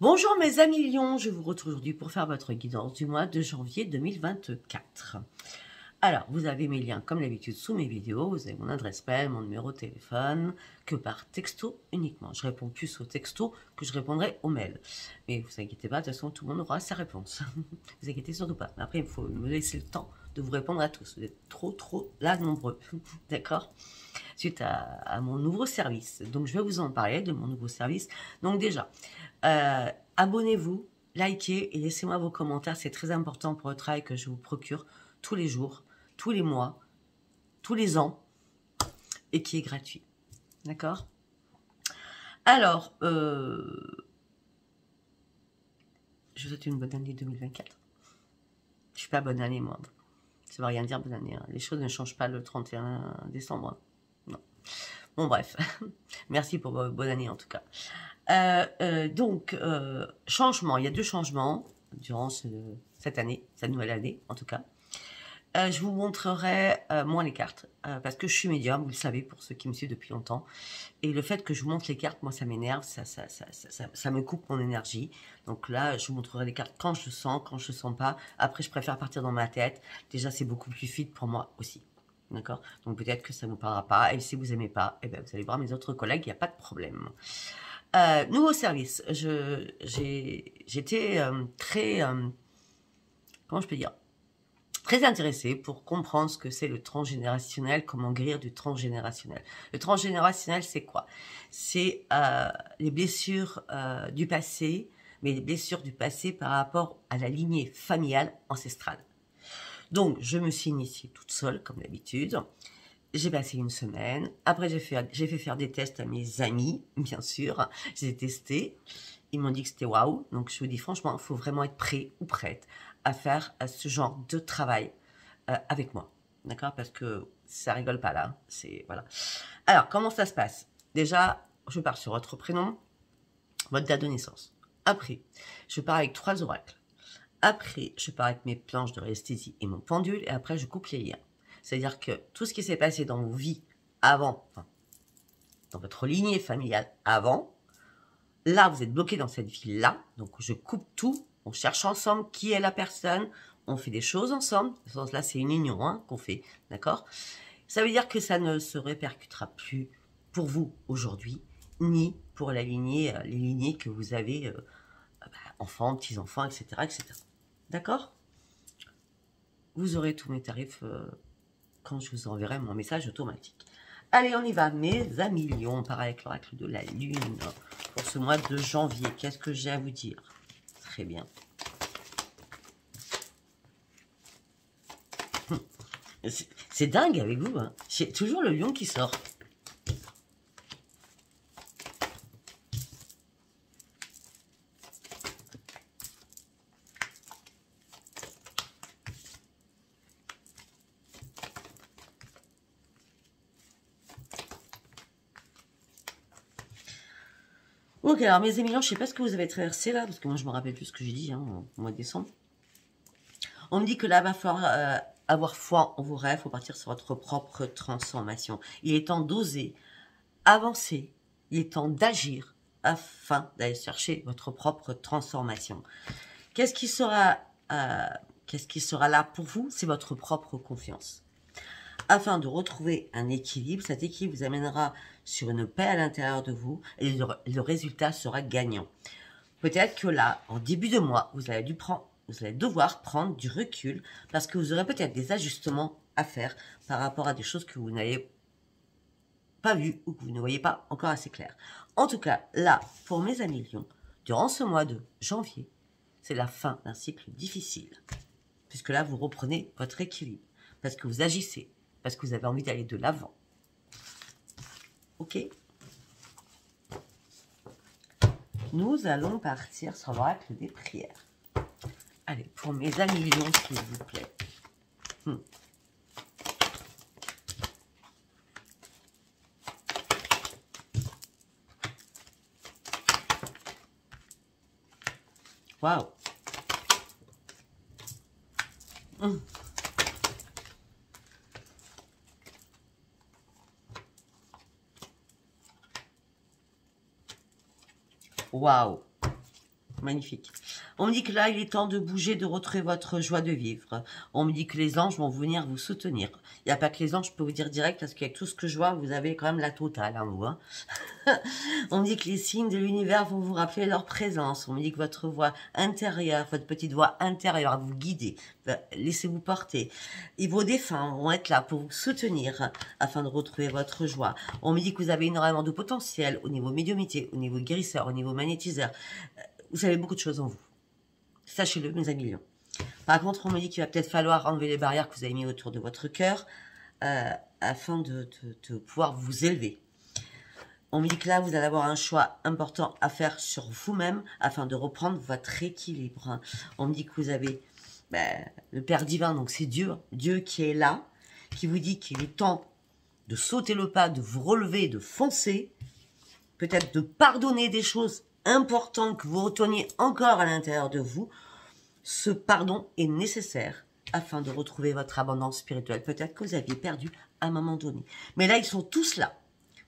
Bonjour mes amis lions, je vous retrouve aujourd'hui pour faire votre guidance du mois de janvier 2024. Alors, vous avez mes liens comme d'habitude sous mes vidéos, vous avez mon adresse mail, mon numéro de téléphone, que par texto uniquement. Je réponds plus aux textos que je répondrai aux mails. Mais vous inquiétez pas, de toute façon tout le monde aura sa réponse. Vous inquiétez surtout pas. Mais après, il faut me laisser le temps de vous répondre à tous. Vous êtes trop là nombreux. D'accord ? Suite à mon nouveau service. Donc je vais vous en parler de mon nouveau service. Donc déjà, abonnez-vous, likez et laissez-moi vos commentaires. C'est très important pour le travail que je vous procure tous les jours, tous les mois, tous les ans et qui est gratuit. D'accord ? Alors, je vous souhaite une bonne année 2024. Je suis pas bonne année, moi. Ça ne veut rien dire bonne année. Hein. Les choses ne changent pas le 31 décembre. Hein. Non. Bon, bref. Merci pour votre bonne année, en tout cas. Donc, changement. Il y a 2 changements durant cette année, cette nouvelle année, en tout cas. Je vous montrerai moins les cartes, parce que je suis médium, vous le savez, pour ceux qui me suivent depuis longtemps. Et le fait que je vous montre les cartes, moi, ça m'énerve, ça me coupe mon énergie. Donc là, je vous montrerai les cartes quand je le sens, quand je le sens pas. Après, je préfère partir dans ma tête. Déjà, c'est beaucoup plus fluide pour moi aussi. D'accord ? Donc peut-être que ça ne vous parlera pas. Et si vous n'aimez pas, eh ben, vous allez voir mes autres collègues, il n'y a pas de problème. Nouveau service. J'étais très... comment je peux dire ? Très intéressée pour comprendre ce que c'est le transgénérationnel, comment guérir du transgénérationnel. Le transgénérationnel, c'est quoi? C'est les blessures du passé, mais les blessures du passé par rapport à la lignée familiale ancestrale. Donc, je me suis initiée toute seule, comme d'habitude. J'ai passé une semaine. Après, j'ai fait faire des tests à mes amis, bien sûr. J'ai testé. Ils m'ont dit que c'était waouh. Donc, je vous dis franchement, il faut vraiment être prêt ou prête à faire ce genre de travail avec moi. D'accord? Parce que ça rigole pas là. C'est voilà. Alors, comment ça se passe? Déjà, je pars sur votre prénom, votre date de naissance. Après, je pars avec 3 oracles. Après, je pars avec mes planches de resthésie et mon pendule. Et après, je coupe les liens. C'est-à-dire que tout ce qui s'est passé dans vos vies avant, enfin, dans votre lignée familiale avant, là, vous êtes bloqué dans cette vie-là. Donc, je coupe tout. On cherche ensemble qui est la personne. On fait des choses ensemble. Là, c'est une union hein, qu'on fait. D'accord? Ça veut dire que ça ne se répercutera plus pour vous aujourd'hui, ni pour la lignée, les lignées que vous avez, enfants, petits-enfants, etc., etc. D'accord? Vous aurez tous mes tarifs quand je vous enverrai mon message automatique. Allez, on y va, mes amis lions. On part avec l'oracle de la lune pour ce mois de janvier. Qu'est-ce que j'ai à vous dire? Très bien. C'est dingue avec vous. Hein. C'est toujours le lion qui sort. Ok, alors mes amis, je ne sais pas ce que vous avez traversé là, parce que moi je me rappelle plus ce que j'ai dit hein, au mois de décembre. On me dit que là, il va falloir avoir foi en vos rêves, il faut partir sur votre propre transformation. Il est temps d'oser, avancer, il est temps d'agir afin d'aller chercher votre propre transformation. Qu'est-ce qui sera là pour vous? C'est votre propre confiance. Afin de retrouver un équilibre, cet équilibre vous amènera sur une paix à l'intérieur de vous et le résultat sera gagnant. Peut-être que là, en début de mois, vous allez devoir prendre du recul parce que vous aurez peut-être des ajustements à faire par rapport à des choses que vous n'avez pas vues ou que vous ne voyez pas encore assez clair. En tout cas, là, pour mes amis lions, durant ce mois de janvier, c'est la fin d'un cycle difficile. Puisque là, vous reprenez votre équilibre. Parce que vous agissez. Parce que vous avez envie d'aller de l'avant. Ok? Nous allons partir sur l'oracle des prières. Allez, pour mes amis lions, s'il vous plaît. Waouh! Waouh! Magnifique. On me dit que là, il est temps de bouger, de retrouver votre joie de vivre. On me dit que les anges vont venir vous soutenir. Il n'y a pas que les anges, je peux vous dire direct, parce qu'avec tout ce que je vois, vous avez quand même la totale, hein, vous. Hein. On me dit que les signes de l'univers vont vous rappeler leur présence. On me dit que votre voix intérieure, votre petite voix intérieure, va vous guider. Laissez-vous porter. Et vos défunts vont être là pour vous soutenir afin de retrouver votre joie. On me dit que vous avez énormément de potentiel au niveau médiumnité, au niveau guérisseur, au niveau magnétiseur. Vous avez beaucoup de choses en vous. Sachez-le, mes amis lions. Par contre, on me dit qu'il va peut-être falloir enlever les barrières que vous avez mis autour de votre cœur afin de pouvoir vous élever. On me dit que là, vous allez avoir un choix important à faire sur vous-même afin de reprendre votre équilibre. On me dit que vous avez le Père divin, donc c'est Dieu, Dieu qui est là, qui vous dit qu'il est temps de sauter le pas, de vous relever, de foncer, peut-être de pardonner des choses importantes que vous retourniez encore à l'intérieur de vous. Ce pardon est nécessaire afin de retrouver votre abondance spirituelle. Peut-être que vous aviez perdu à un moment donné. Mais là, ils sont tous là.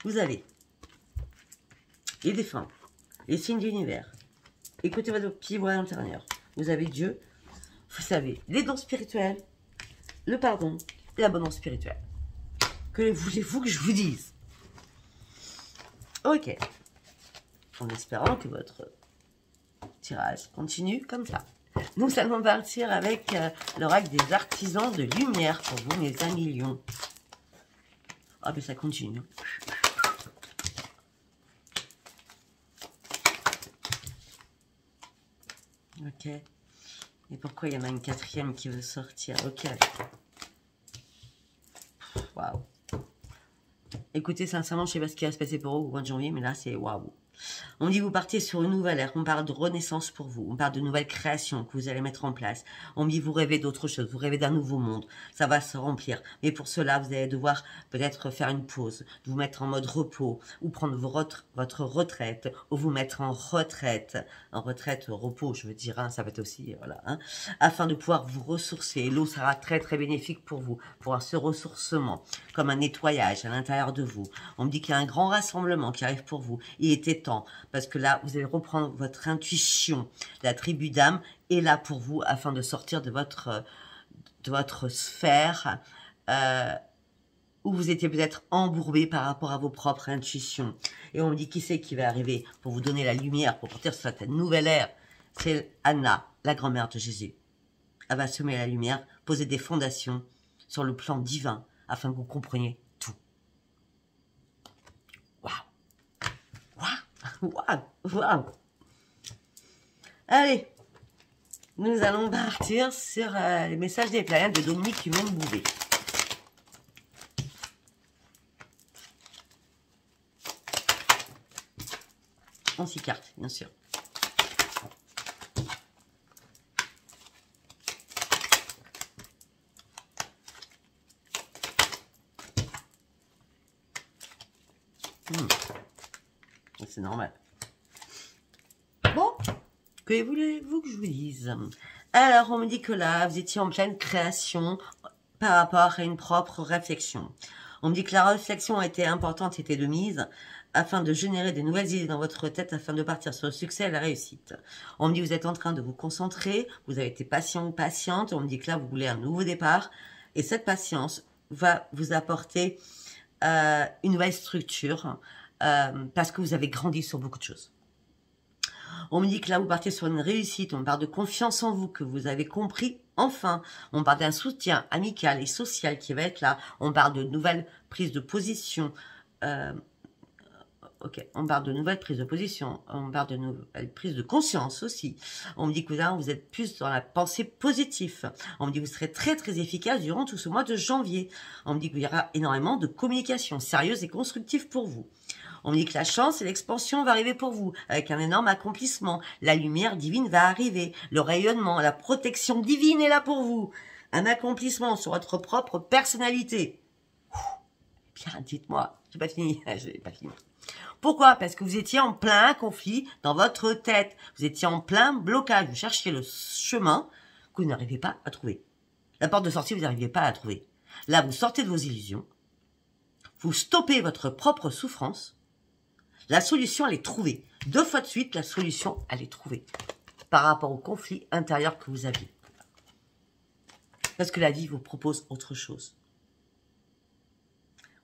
Vous avez les défunts, les signes de l'univers. Écoutez votre petit voix intérieur. Vous avez Dieu. Vous savez, les dons spirituels, le pardon et l'abondance spirituelle. Que voulez-vous que je vous dise? Ok. En espérant que votre tirage continue comme ça. Nous allons partir avec l'oracle des artisans de lumière pour vous, mes amis lions. Ah, mais ça continue. Ok. Et pourquoi il y en a une quatrième qui veut sortir? Ok. Waouh. Écoutez, sincèrement, je ne sais pas ce qui va se passer pour vous au mois de janvier, mais là, c'est waouh. On dit que vous partez sur une nouvelle ère, on parle de renaissance pour vous, on parle de nouvelles créations que vous allez mettre en place. On dit vous rêvez d'autre chose, vous rêvez d'un nouveau monde, ça va se remplir. Mais pour cela, vous allez devoir peut-être faire une pause, vous mettre en mode repos, ou prendre votre retraite, ou vous mettre en retraite, repos, je veux dire, hein, ça va être aussi, voilà, hein, afin de pouvoir vous ressourcer. L'eau sera très très bénéfique pour vous, pour ce ressourcement, comme un nettoyage à l'intérieur de vous. On me dit qu'il y a un grand rassemblement qui arrive pour vous. Il était temps. Parce que là, vous allez reprendre votre intuition. La tribu d'âme est là pour vous afin de sortir de votre sphère où vous étiez peut-être embourbé par rapport à vos propres intuitions. Et on me dit qui c'est qui va arriver pour vous donner la lumière, pour partir sur cette nouvelle ère. C'est Anna, la grand-mère de Jésus. Elle va semer la lumière, poser des fondations sur le plan divin afin que vous compreniez tout. Waouh! Waouh, waouh. Allez, nous allons partir sur les messages des planètes de Dominique Humaine Bouvet. En 6 cartes, bien sûr. C'est normal. Bon, que voulez-vous que je vous dise? Alors, on me dit que là, vous étiez en pleine création par rapport à une propre réflexion. On me dit que la réflexion a été importante, était de mise, afin de générer de nouvelles idées dans votre tête, afin de partir sur le succès et la réussite. On me dit que vous êtes en train de vous concentrer, vous avez été patient ou patiente, on me dit que là, vous voulez un nouveau départ, et cette patience va vous apporter une nouvelle structure, parce que vous avez grandi sur beaucoup de choses. On me dit que là, vous partez sur une réussite, on parle de confiance en vous, que vous avez compris, enfin. On parle d'un soutien amical et social qui va être là. On parle de nouvelles prises de position. Ok, on parle de nouvelles prises de position. On parle de nouvelles prises de conscience aussi. On me dit que vous êtes plus dans la pensée positive. On me dit que vous serez très très efficace durant tout ce mois de janvier. On me dit qu'il y aura énormément de communication sérieuse et constructive pour vous. On me dit que la chance et l'expansion va arriver pour vous, avec un énorme accomplissement. La lumière divine va arriver, le rayonnement, la protection divine est là pour vous. Un accomplissement sur votre propre personnalité. Bien, dites-moi, j'ai pas fini, j'ai pas fini. Pourquoi? Parce que vous étiez en plein conflit dans votre tête. Vous étiez en plein blocage. Vous cherchiez le chemin que vous n'arrivez pas à trouver. La porte de sortie, vous n'arriviez pas à la trouver. Là, vous sortez de vos illusions. Vous stoppez votre propre souffrance. La solution, elle est trouvée. 2 fois de suite, la solution, elle est trouvée. par rapport au conflit intérieur que vous aviez. Parce que la vie vous propose autre chose.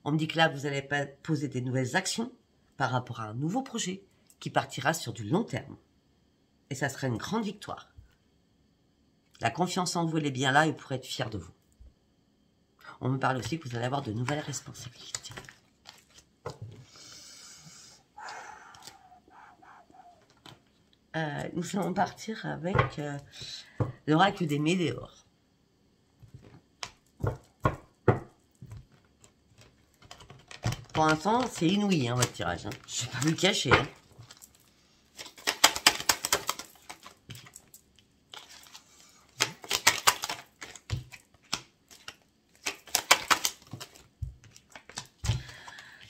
On me dit que là, vous allez poser des nouvelles actions par rapport à un nouveau projet qui partira sur du long terme. Et ça sera une grande victoire. La confiance en vous, elle est bien là et vous pourrez être fier de vous. On me parle aussi que vous allez avoir de nouvelles responsabilités. Nous allons partir avec l'oracle des météores. Pour l'instant, c'est inouï, hein, votre tirage. Hein. Je ne vais pas vous le cacher. Hein.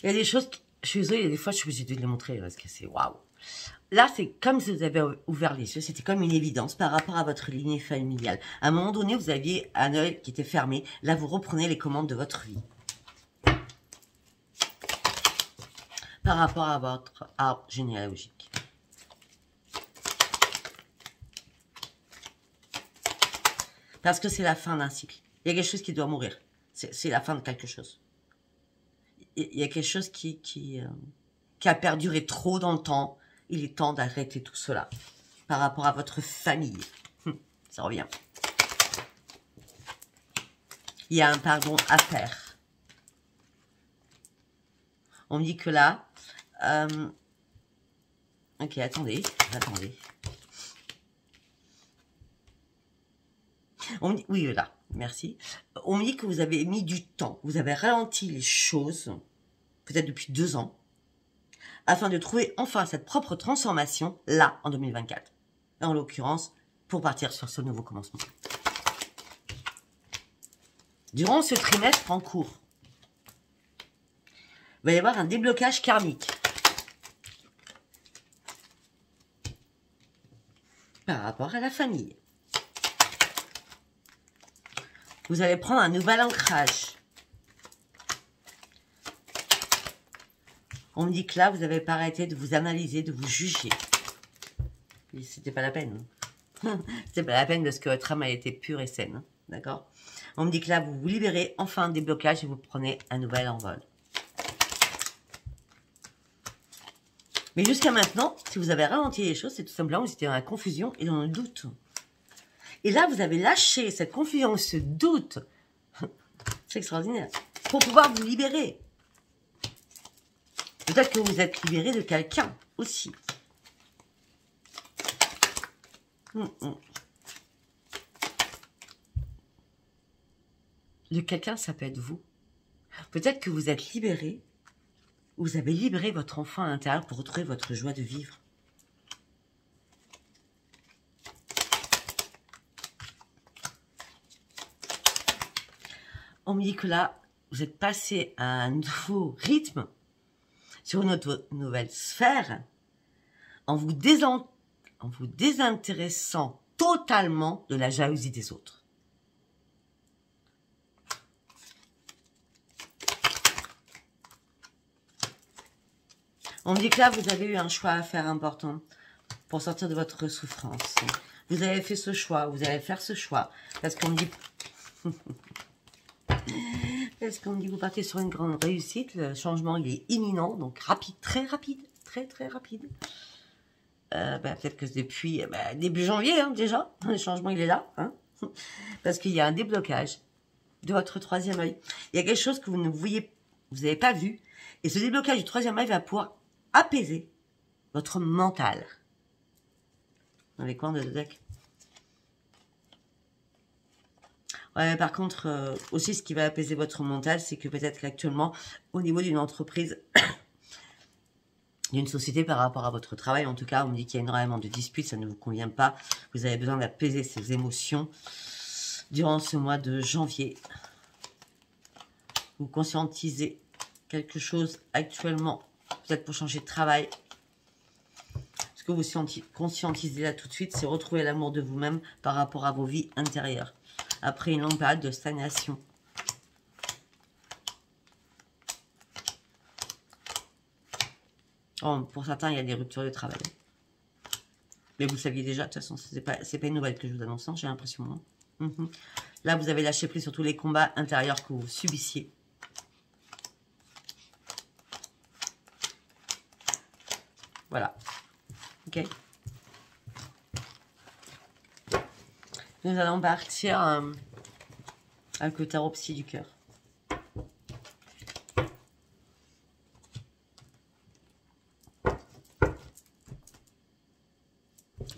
Il y a des choses, je suis désolée, il y a des fois, je suis obligée de les montrer parce que c'est waouh. Là, c'est comme si vous avez ouvert les yeux, c'était comme une évidence par rapport à votre lignée familiale. À un moment donné, vous aviez un œil qui était fermé. Là, vous reprenez les commandes de votre vie. Par rapport à votre arbre généalogique. Parce que c'est la fin d'un cycle. Il y a quelque chose qui doit mourir. C'est la fin de quelque chose. Il y a quelque chose qui a perduré trop dans le temps. Il est temps d'arrêter tout cela. Par rapport à votre famille. Ça revient. Il y a un pardon à faire. On me dit que là... ok, attendez. On me dit, oui, là, merci. On me dit que vous avez mis du temps. Vous avez ralenti les choses, peut-être depuis 2 ans, afin de trouver enfin cette propre transformation, là, en 2024. En l'occurrence, pour partir sur ce nouveau commencement. Durant ce trimestre en cours, il va y avoir un déblocage karmique. Par rapport à la famille. Vous allez prendre un nouvel ancrage. On me dit que là, vous n'avez pas arrêté de vous analyser, de vous juger. C'était pas la peine. C'était pas la peine parce que votre âme a été pure et saine. Hein, d'accord? On me dit que là, vous vous libérez enfin des blocages et vous prenez un nouvel envol. Mais jusqu'à maintenant, si vous avez ralenti les choses, c'est tout simplement que vous étiez dans la confusion et dans le doute. Et là, vous avez lâché cette confusion, ce doute. C'est extraordinaire. Pour pouvoir vous libérer. Peut-être que vous êtes libéré de quelqu'un aussi. De quelqu'un, ça peut être vous. Peut-être que vous êtes libéré. Vous avez libéré votre enfant à l'intérieur pour retrouver votre joie de vivre. On me dit que là, vous êtes passé à un nouveau rythme sur une autre nouvelle sphère en vous désintéressant totalement de la jalousie des autres. On me dit que là, vous avez eu un choix à faire important pour sortir de votre souffrance. Vous avez fait ce choix, vous allez faire ce choix. Parce qu'on me dit... Parce qu'on me dit que vous partez sur une grande réussite. Le changement, il est imminent. Donc rapide, très rapide. Très, très rapide. Peut-être que depuis début janvier, hein, déjà. Le changement, il est là. Hein, parce qu'il y a un déblocage de votre 3e œil. Il y a quelque chose que vous ne voyez, vous n'avez pas vu. Et ce déblocage du 3e œil va pouvoir apaiser votre mental. Dans les coins de le deck. Ouais, par contre, aussi, ce qui va apaiser votre mental, c'est que peut-être qu'actuellement, au niveau d'une entreprise, d'une société par rapport à votre travail, en tout cas, on me dit qu'il y a énormément de disputes, ça ne vous convient pas. Vous avez besoin d'apaiser ces émotions durant ce mois de janvier. Vous conscientisez quelque chose actuellement, peut-être pour changer de travail. Ce que vous conscientisez là tout de suite, c'est retrouver l'amour de vous-même par rapport à vos vies intérieures. Après une longue période de stagnation. Oh, pour certains, il y a des ruptures de travail. Mais vous saviez déjà, de toute façon, c'est pas une nouvelle que je vous annonce, j'ai l'impression. Là, vous avez lâché prise sur tous les combats intérieurs que vous subissiez. Voilà. Ok. Nous allons partir avec le tarot psy du cœur.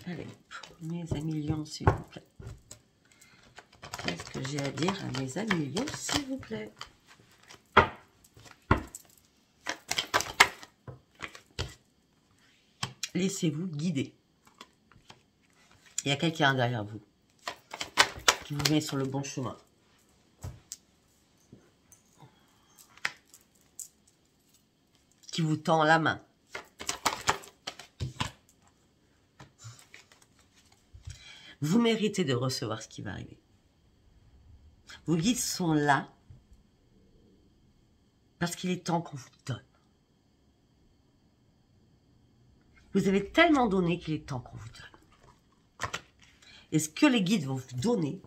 Allez, mes amis lions, s'il vous plaît. Qu'est-ce que j'ai à dire à mes amis lions, s'il vous plaît? Laissez-vous guider. Il y a quelqu'un derrière vous qui vous met sur le bon chemin. Qui vous tend la main. Vous méritez de recevoir ce qui va arriver. Vos guides sont là parce qu'il est temps qu'on vous donne. Vous avez tellement donné qu'il est temps qu'on vous donne. Et ce que les guides vont vous donner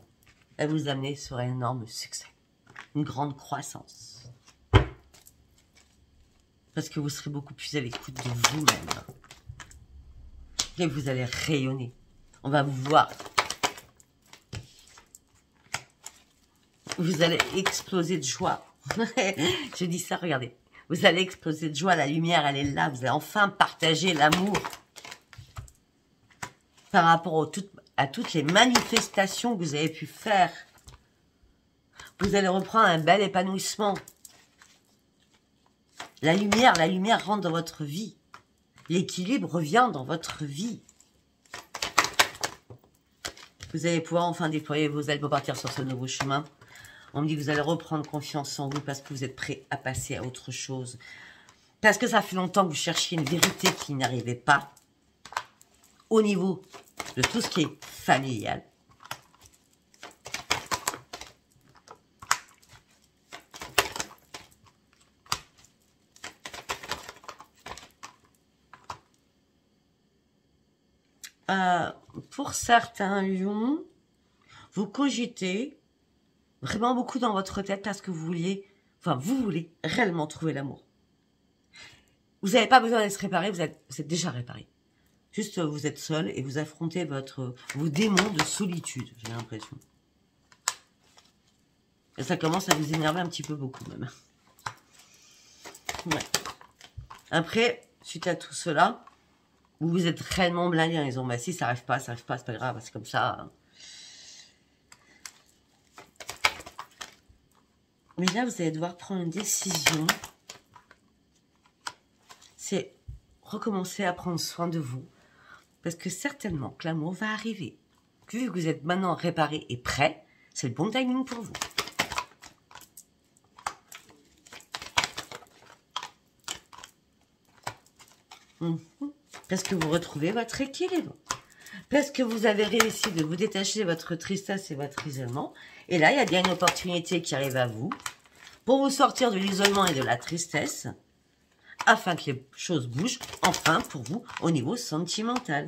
va vous amener sur un énorme succès. Une grande croissance. Parce que vous serez beaucoup plus à l'écoute de vous-même. Et vous allez rayonner. On va vous voir. Vous allez exploser de joie. Je dis ça, regardez. Vous allez exploser de joie. La lumière, elle est là. Vous allez enfin partager l'amour. Par rapport à toutes les manifestations que vous avez pu faire. Vous allez reprendre un bel épanouissement. La lumière rentre dans votre vie. L'équilibre revient dans votre vie. Vous allez pouvoir enfin déployer vos ailes pour partir sur ce nouveau chemin. On me dit que vous allez reprendre confiance en vous parce que vous êtes prêt à passer à autre chose. Parce que ça fait longtemps que vous cherchiez une vérité qui n'arrivait pas. Au niveau de tout ce qui est familial. Pour certains lions, vous cogitez vraiment beaucoup dans votre tête parce que vous voulez réellement trouver l'amour. Vous n'avez pas besoin d'être réparé, vous êtes déjà réparé. Juste, vous êtes seul et vous affrontez vos démons de solitude, j'ai l'impression. Et ça commence à vous énerver un petit peu beaucoup même. Ouais. Après, suite à tout cela, vous êtes réellement blindé en disant, bah si ça arrive pas, c'est pas grave, c'est comme ça. Mais là, vous allez devoir prendre une décision. C'est recommencer à prendre soin de vous. Parce que certainement que l'amour va arriver. Vu que vous êtes maintenant réparé et prêt, c'est le bon timing pour vous. Parce que vous retrouvez votre équilibre. Parce que vous avez réussi de vous détacher de votre tristesse et votre isolement. Et là, il y a bien une opportunité qui arrive à vous pour vous sortir de l'isolement et de la tristesse afin que les choses bougent enfin pour vous au niveau sentimental.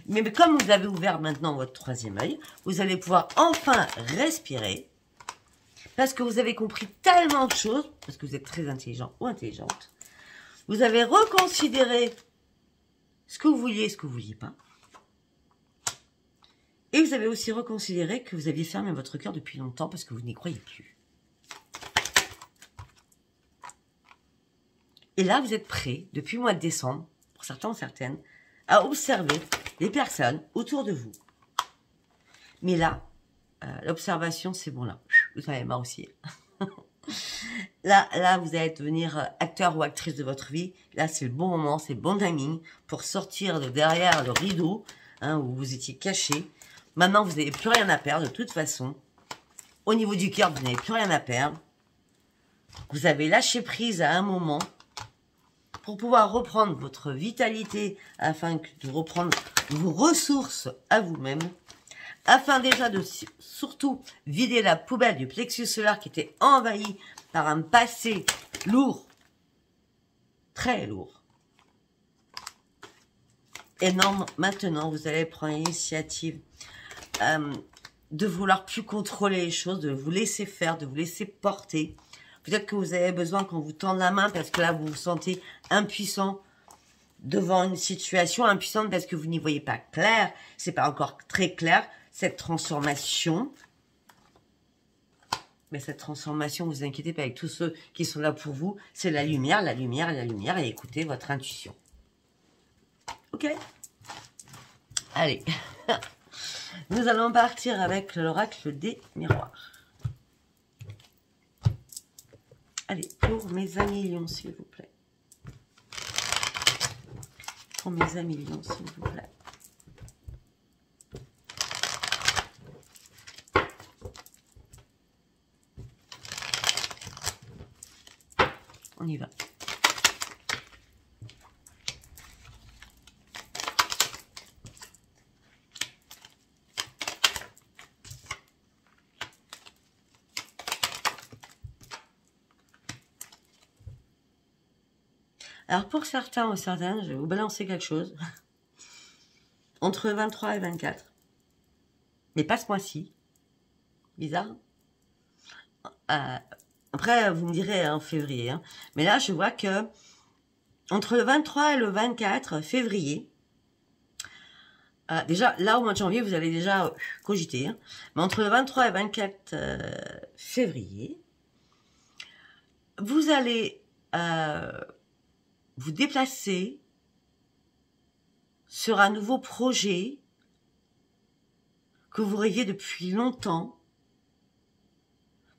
Mais comme vous avez ouvert maintenant votre troisième œil, vous allez pouvoir enfin respirer parce que vous avez compris tellement de choses, parce que vous êtes très intelligent ou intelligente. Vous avez reconsidéré ce que vous vouliez et ce que vous ne vouliez pas. Et vous avez aussi reconsidéré que vous aviez fermé votre cœur depuis longtemps parce que vous n'y croyez plus. Et là, vous êtes prêts, depuis le mois de décembre, pour certains ou certaines, à observer les personnes autour de vous. Mais là, l'observation, c'est bon là. Vous en avez marre aussi. Là, vous allez devenir acteur ou actrice de votre vie. Là, c'est le bon moment, c'est le bon timing pour sortir de derrière le rideau où vous étiez caché. Maintenant, vous n'avez plus rien à perdre de toute façon. Au niveau du cœur, vous n'avez plus rien à perdre. Vous avez lâché prise à un moment pour pouvoir reprendre votre vitalité afin de reprendre vos ressources à vous-même. Afin déjà de surtout vider la poubelle du plexus solaire qui était envahi par un passé lourd, très lourd. énorme. Maintenant, vous allez prendre l'initiative de vouloir plus contrôler les choses, de vous laisser faire, de vous laisser porter. Peut-être que vous avez besoin qu'on vous tende la main parce que là, vous vous sentez impuissant devant une situation, impuissante parce que vous n'y voyez pas clair. C'est pas encore très clair, cette transformation. Mais cette transformation, vous inquiétez pas, avec tous ceux qui sont là pour vous, c'est la lumière, la lumière, la lumière, et écoutez votre intuition. Ok? Allez. Nous allons partir avec l'oracle des miroirs. Allez, pour mes amis lions, s'il vous plaît. Pour mes amis lions, s'il vous plaît. On y va. Alors pour certains ou certaines, je vais vous balancer quelque chose. Entre 23 et 24. Mais pas ce mois-ci. Bizarre. Après, vous me direz en février. Hein. Mais là, je vois que entre le 23 et le 24 février, déjà, là, au mois de janvier, vous allez déjà cogiter. Hein. Mais entre le 23 et 24 février, vous allez vous déplacer sur un nouveau projet que vous rêviez depuis longtemps,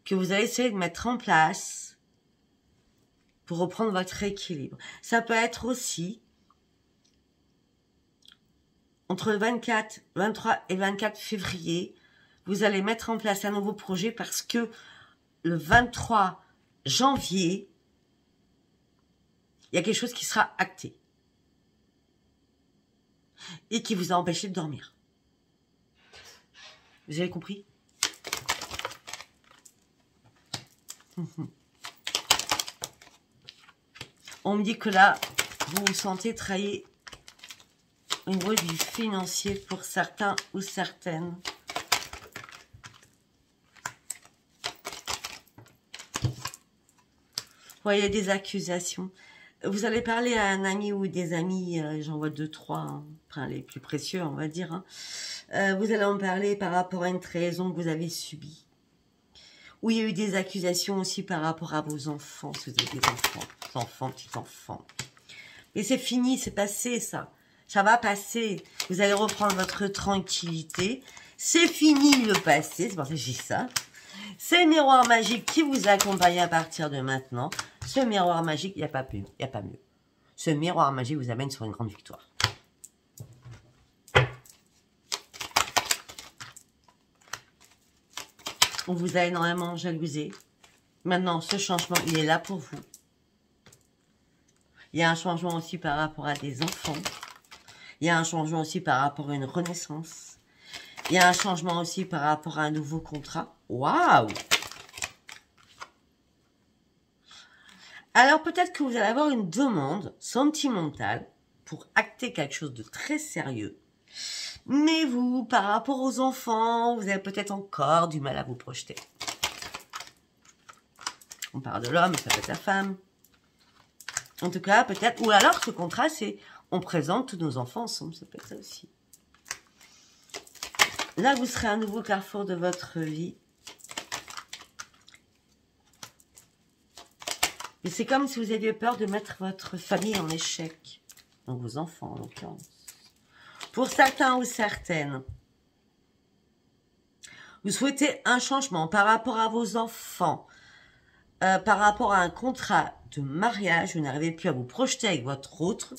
que vous allez essayer de mettre en place pour reprendre votre équilibre. Ça peut être aussi entre le 23 et 24 février, vous allez mettre en place un nouveau projet parce que le 23 janvier, il y a quelque chose qui sera acté et qui vous a empêché de dormir. Vous avez compris? On me dit que là, vous vous sentez trahir au niveau du financier pour certains ou certaines. Voyez des accusations. Vous allez parler à un ami ou des amis, j'en vois 2, 3, hein, enfin les plus précieux, on va dire. Hein. Vous allez en parler par rapport à une trahison que vous avez subie. Ou il y a eu des accusations aussi par rapport à vos enfants, si vous avez des enfants, petits-enfants. Et c'est fini, c'est passé ça. Ça va passer. Vous allez reprendre votre tranquillité. C'est fini le passé, c'est pour ça que je dis ça. C'est le miroir magique qui vous accompagne à partir de maintenant. Ce miroir magique, il n'y a pas mieux. Il n'y a pas mieux. Ce miroir magique vous amène sur une grande victoire. On vous a énormément jalousé. Maintenant, ce changement, il est là pour vous. Il y a un changement aussi par rapport à des enfants. Il y a un changement aussi par rapport à une renaissance. Il y a un changement aussi par rapport à un nouveau contrat. Waouh! Alors peut-être que vous allez avoir une demande sentimentale pour acter quelque chose de très sérieux. Mais vous, par rapport aux enfants, vous avez peut-être encore du mal à vous projeter. On parle de l'homme, ça peut être la femme. En tout cas, peut-être, ou alors ce contrat, c'est on présente tous nos enfants ensemble, ça peut être ça aussi. Là, vous serez à un nouveau carrefour de votre vie. Et c'est comme si vous aviez peur de mettre votre famille en échec. Donc vos enfants, en l'occurrence. Pour certains ou certaines, vous souhaitez un changement par rapport à vos enfants, par rapport à un contrat de mariage, vous n'arrivez plus à vous projeter avec votre autre.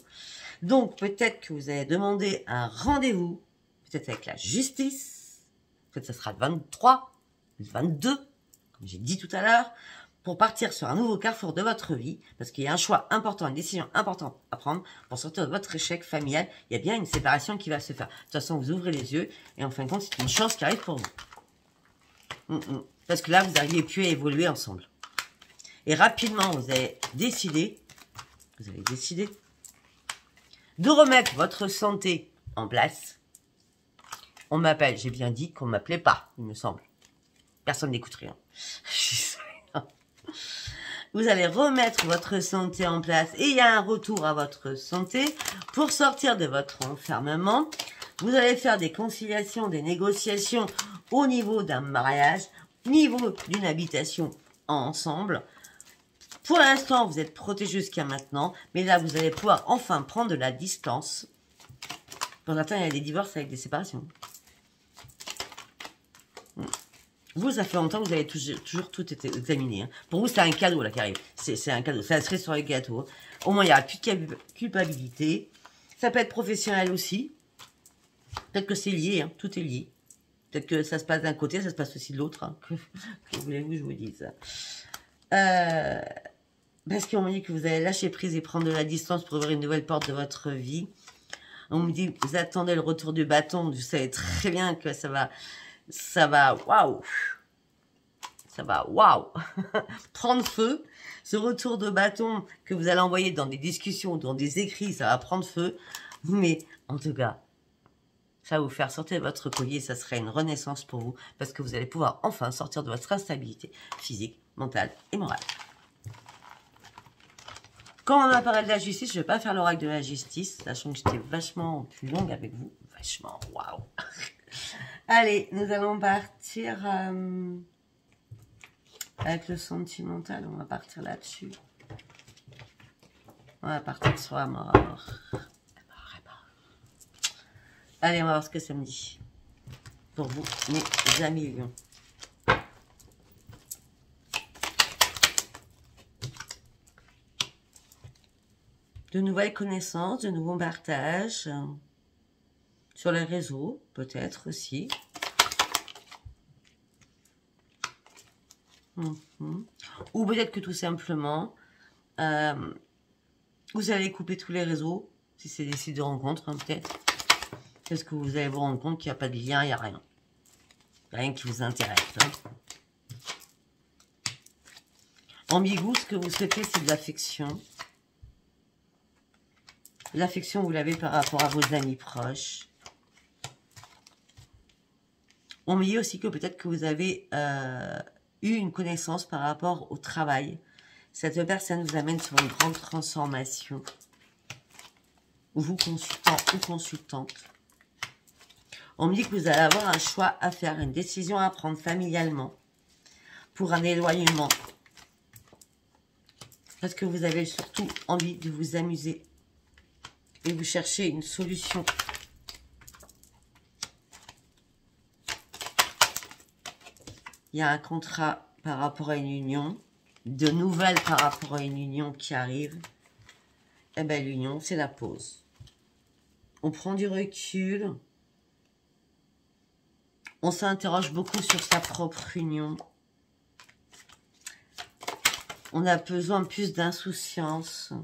Donc peut-être que vous allez demander un rendez-vous, peut-être avec la justice, peut-être que ce sera le 23, le 22, comme j'ai dit tout à l'heure, pour partir sur un nouveau carrefour de votre vie, parce qu'il y a un choix important, une décision importante à prendre pour sortir de votre échec familial. Il y a bien une séparation qui va se faire. De toute façon, vous ouvrez les yeux et en fin de compte, c'est une chance qui arrive pour vous. Parce que là, vous n'arrivez plus à évoluer ensemble. Et rapidement, vous avez décidé de remettre votre santé en place. On m'appelle, j'ai bien dit qu'on m'appelait pas, il me semble. Personne n'écoute rien. Vous allez remettre votre santé en place et il y a un retour à votre santé pour sortir de votre enfermement. Vous allez faire des conciliations, des négociations au niveau d'un mariage, au niveau d'une habitation ensemble. Pour l'instant, vous êtes protégé jusqu'à maintenant, mais là, vous allez pouvoir enfin prendre de la distance. Pour l'instant, il y a des divorces avec des séparations. Vous, ça fait longtemps que vous avez toujours tout été examiné. Hein. Pour vous, c'est un cadeau là qui arrive. C'est un cadeau. Ça serait sur le gâteau. Au moins, il n'y aura plus de culpabilité. Ça peut être professionnel aussi. Peut-être que c'est lié. Hein. Tout est lié. Peut-être que ça se passe d'un côté, ça se passe aussi de l'autre. Hein. Que voulez-vous que je vous dise? Parce qu'on me dit que vous allez lâcher prise et prendre de la distance pour ouvrir une nouvelle porte de votre vie. On me dit que vous attendez le retour du bâton. Vous savez très bien que ça va, waouh, ça va, waouh, prendre feu. Ce retour de bâton que vous allez envoyer dans des discussions, dans des écrits, ça va prendre feu. Mais en tout cas, ça va vous faire sortir de votre collier. Ça serait une renaissance pour vous parce que vous allez pouvoir enfin sortir de votre instabilité physique, mentale et morale. Quand on apparaît de la justice, je ne vais pas faire l'oracle de la justice, sachant que j'étais vachement plus longue avec vous. Vachement, waouh. Allez, nous allons partir avec le sentimental. On va partir là-dessus. On va partir sur la mort. Allez, on va voir ce que ça me dit. Pour vous, mes amis lions. De nouvelles connaissances, de nouveaux partages. Sur les réseaux, peut-être aussi. Ou peut-être que tout simplement, vous allez couper tous les réseaux, si c'est des sites de rencontres, hein, peut-être. Parce que vous allez vous rendre compte qu'il n'y a pas de lien, il n'y a rien. Il n'y a rien qui vous intéresse. Hein. Ambigu, ce que vous souhaitez, c'est de l'affection. L'affection, vous l'avez par rapport à vos amis proches. On me dit aussi que peut-être que vous avez eu une connaissance par rapport au travail. Cette personne vous amène sur une grande transformation. Vous, consultant ou consultante. On me dit que vous allez avoir un choix à faire, une décision à prendre familialement pour un éloignement. Parce que vous avez surtout envie de vous amuser et vous cherchez une solution. Il y a un contrat par rapport à une union, de nouvelles par rapport à une union qui arrive. Eh bien, l'union, c'est la pause. On prend du recul. On s'interroge beaucoup sur sa propre union. On a besoin plus d'insouciance.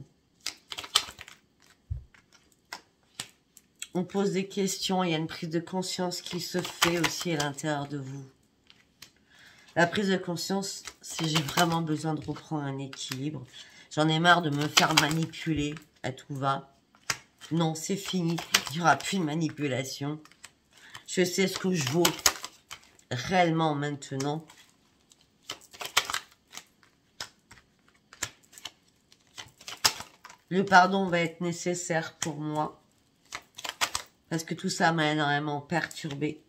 On pose des questions. Il y a une prise de conscience qui se fait aussi à l'intérieur de vous. La prise de conscience, c'est j'ai vraiment besoin de reprendre un équilibre. J'en ai marre de me faire manipuler à tout va. Non, c'est fini. Il n'y aura plus de manipulation. Je sais ce que je vaux réellement maintenant. Le pardon va être nécessaire pour moi. Parce que tout ça m'a énormément perturbée.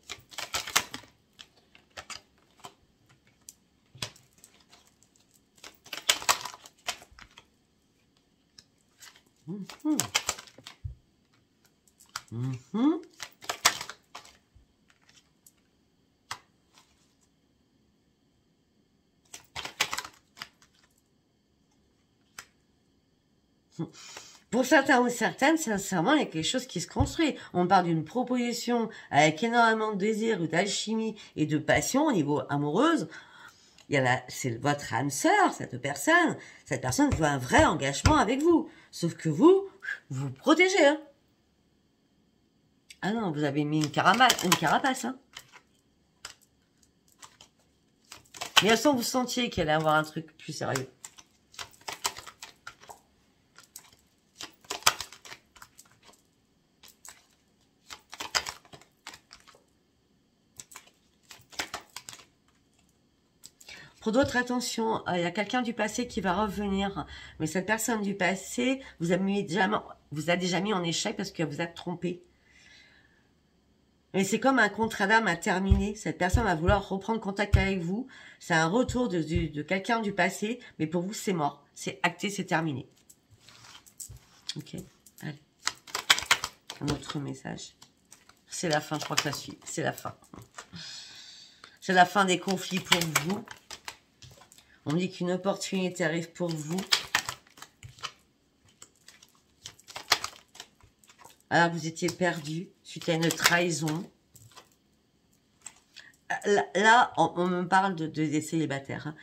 Pour certains ou certaines, sincèrement, il y a quelque chose qui se construit. On part d'une proposition avec énormément de désir ou d'alchimie et de passion au niveau amoureuse. C'est votre âme sœur, cette personne. Cette personne veut un vrai engagement avec vous. Sauf que vous protégez. Hein. Ah non, vous avez mis une carapace. Hein. Mais à son vous sentiez qu'elle allait avoir un truc plus sérieux. Pour d'autres, attention, il y a quelqu'un du passé qui va revenir. Mais cette personne du passé vous a déjà mis en échec parce que vous êtes trompé. Mais c'est comme un contrat d'âme à terminer. Cette personne va vouloir reprendre contact avec vous. C'est un retour de quelqu'un du passé. Mais pour vous, c'est mort. C'est acté, c'est terminé. Ok, allez. Un autre message. C'est la fin, je crois que ça suit. C'est la fin. C'est la fin des conflits pour vous. On me dit qu'une opportunité arrive pour vous. Alors que vous étiez perdu suite à une trahison. Là, on me parle des célibataires.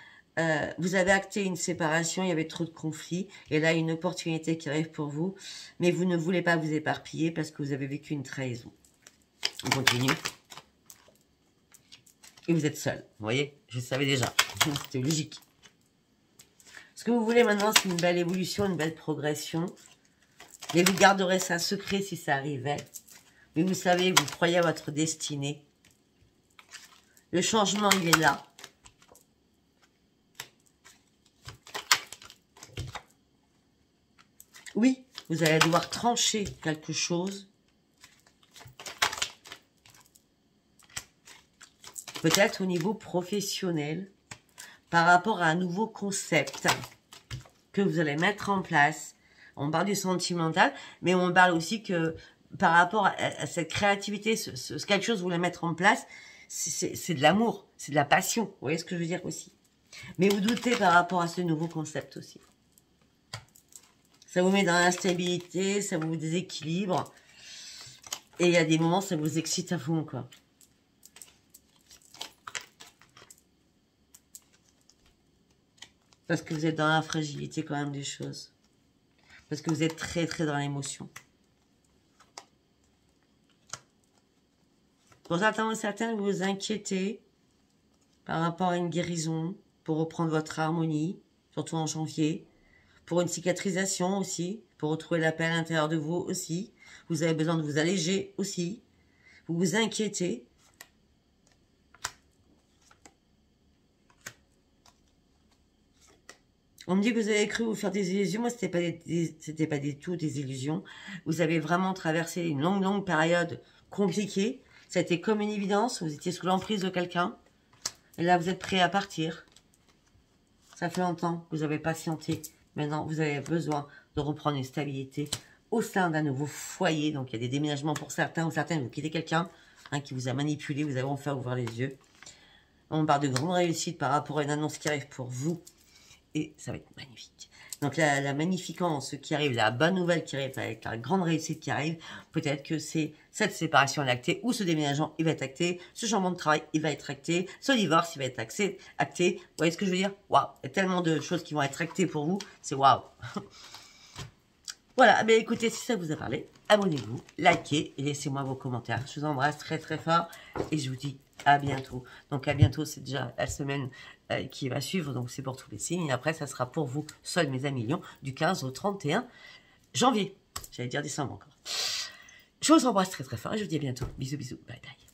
Vous avez acté une séparation, il y avait trop de conflits. Et là, une opportunité qui arrive pour vous. Mais vous ne voulez pas vous éparpiller parce que vous avez vécu une trahison. On continue. Et vous êtes seul. Vous voyez, je le savais déjà. C'était logique. Ce que vous voulez maintenant, c'est une belle évolution, une belle progression. Mais vous garderez ça secret si ça arrivait. Mais vous savez, vous croyez à votre destinée. Le changement, il est là. Oui, vous allez devoir trancher quelque chose. Peut-être au niveau professionnel. Par rapport à un nouveau concept que vous allez mettre en place. On parle du sentimental, mais on parle aussi que par rapport à cette créativité, quelque chose que vous voulez mettre en place, c'est de l'amour, c'est de la passion. Vous voyez ce que je veux dire aussi. Mais vous doutez par rapport à ce nouveau concept aussi. Ça vous met dans l'instabilité, ça vous déséquilibre. Et il y a des moments, ça vous excite à fond, quoi. Parce que vous êtes dans la fragilité quand même des choses. Parce que vous êtes très très dans l'émotion. Pour certains ou certaines, vous vous inquiétez par rapport à une guérison, pour reprendre votre harmonie, surtout en janvier. Pour une cicatrisation aussi, pour retrouver la paix à l'intérieur de vous aussi. Vous avez besoin de vous alléger aussi. Vous vous inquiétez. On me dit que vous avez cru vous faire des illusions. Moi, c'était pas du tout des illusions. Vous avez vraiment traversé une longue période compliquée. Ça a été comme une évidence. Vous étiez sous l'emprise de quelqu'un. Et là, vous êtes prêt à partir. Ça fait longtemps que vous avez patienté. Maintenant, vous avez besoin de reprendre une stabilité au sein d'un nouveau foyer. Donc, il y a des déménagements pour certains ou certaines. Vous quittez quelqu'un qui vous a manipulé. Vous avez enfin ouvert les yeux. On parle de grande réussite par rapport à une annonce qui arrive pour vous. Et ça va être magnifique. Donc la magnificence qui arrive, la bonne nouvelle qui arrive, avec la grande réussite qui arrive, peut-être que c'est cette séparation actée, ou ce déménagement, il va être acté, ce changement de travail, il va être acté, ce divorce, il va être acté. Vous voyez ce que je veux dire? Waouh, il y a tellement de choses qui vont être actées pour vous, c'est waouh. Voilà, mais écoutez, si ça vous a parlé, abonnez-vous, likez et laissez-moi vos commentaires. Je vous embrasse très très fort et je vous dis à bientôt. Donc à bientôt, c'est déjà la semaine qui va suivre, donc c'est pour tous les signes. Et après, ça sera pour vous, seuls mes amis lions, du 15 au 31 janvier. J'allais dire décembre encore. Je vous embrasse très très fort et je vous dis à bientôt. Bisous, bisous, bye bye.